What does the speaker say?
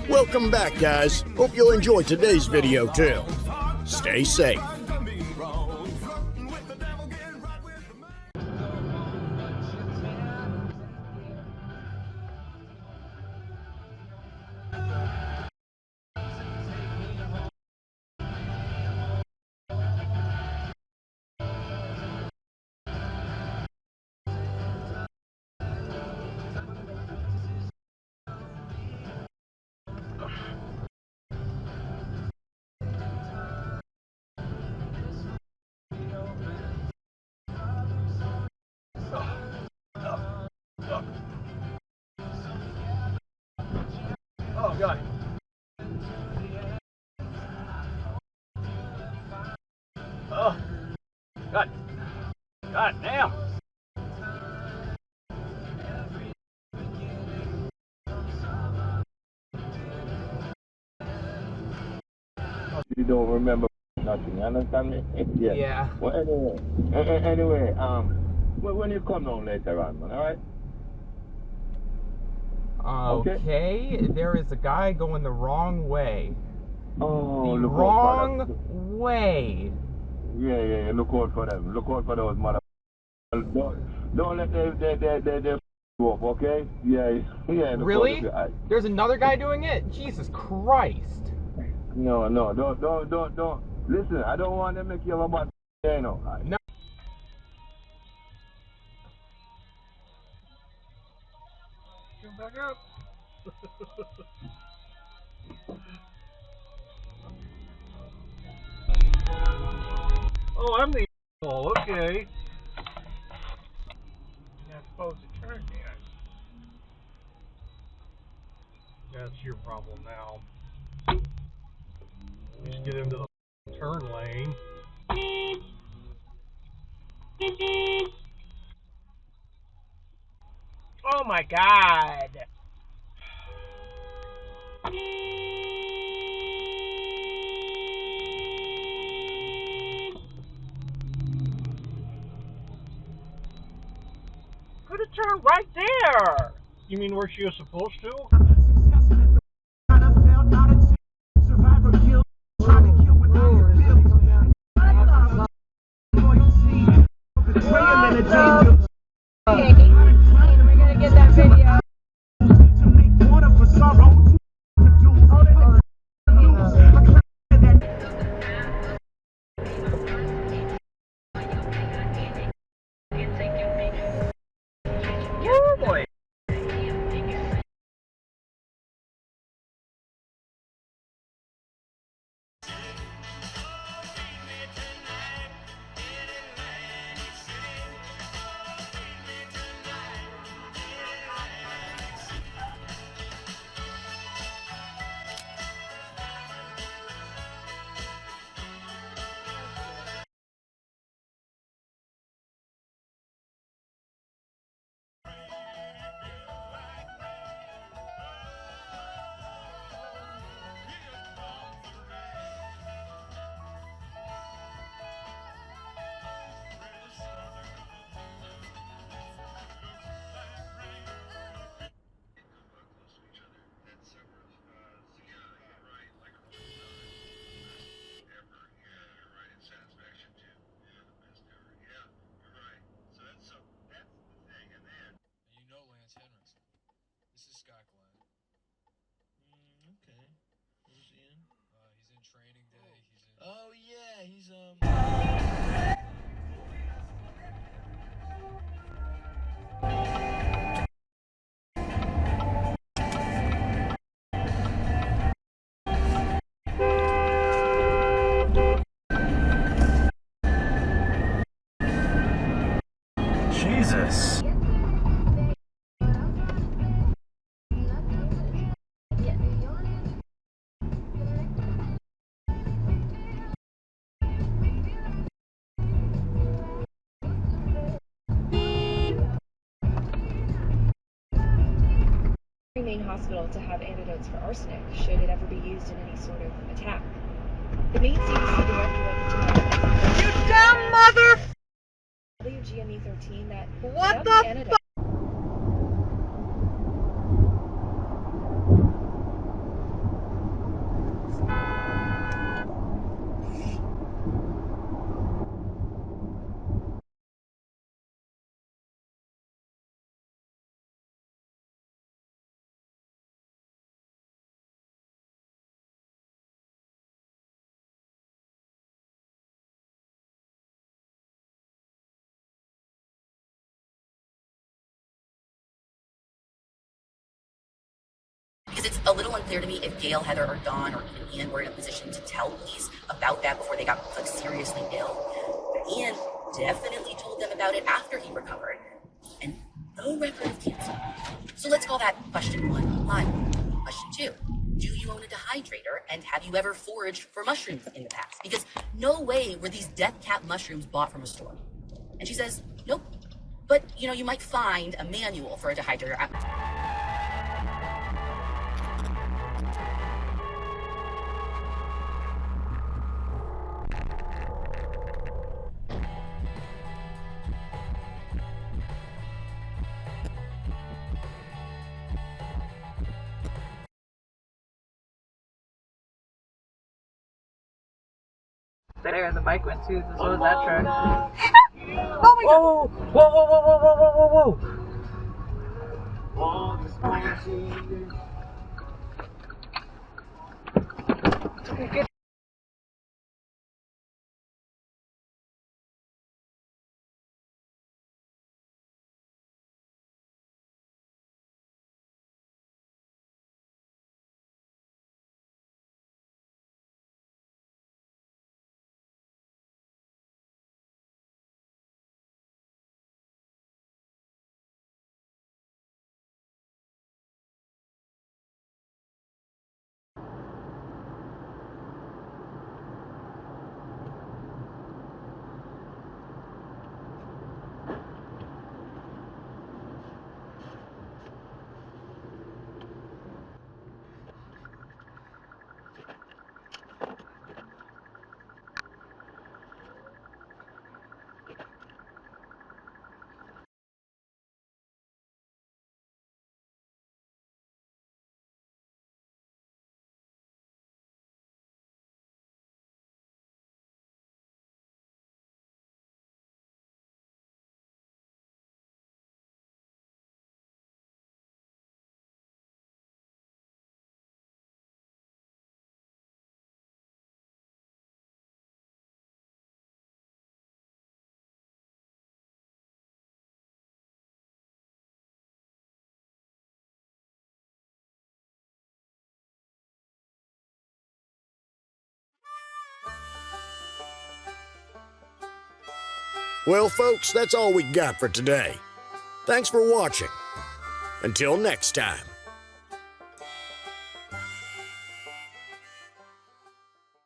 Welcome back, guys. Hope you'll enjoy today's video too. Stay safe. Oh, God. Oh, God. God damn. You don't remember nothing, you understand me? Yeah. Well, anyway, when you come down later on, man, alright? Okay, there is a guy going the wrong way. Oh, the look wrong out for them. way. Yeah, look out for them. Look out for those mother. Don't let they go up, okay? Yeah, Really? There's another guy doing it? Jesus Christ. No, don't. Listen, I don't want to make you have a bad day, you know. No. Come back up. Oh, I'm the asshole. Okay. You're not supposed to turn yet. That's your problem now. Just get into the turn lane. Oh my God. Could have turned right there. You mean where she was supposed to? We're gonna get that video. Oh boy. Okay. Where's Ian? He's in training day. Oh yeah, he's Jesus. Main hospital to have antidotes for arsenic should it ever be used in any sort of attack. The main CDC director at the You dumb mother! WGME13 that What without the antidote, a little unclear to me if Gail, Heather, or Dawn, or even Ian were in a position to tell police about that before they got like seriously ill. But Ian definitely told them about it after he recovered. And no record of cancer. So let's call that question 1 live. Question 2. Do you own a dehydrator, and have you ever foraged for mushrooms in the past? Because no way were these death cap mushrooms bought from a store. And she says, nope. But, you know, you might find a manual for a dehydrator at... There, the bike went too. So was that track. Oh my god! Whoa, whoa, whoa, whoa, whoa, whoa, whoa, whoa! Well, folks, that's all we got for today. Thanks for watching. Until next time.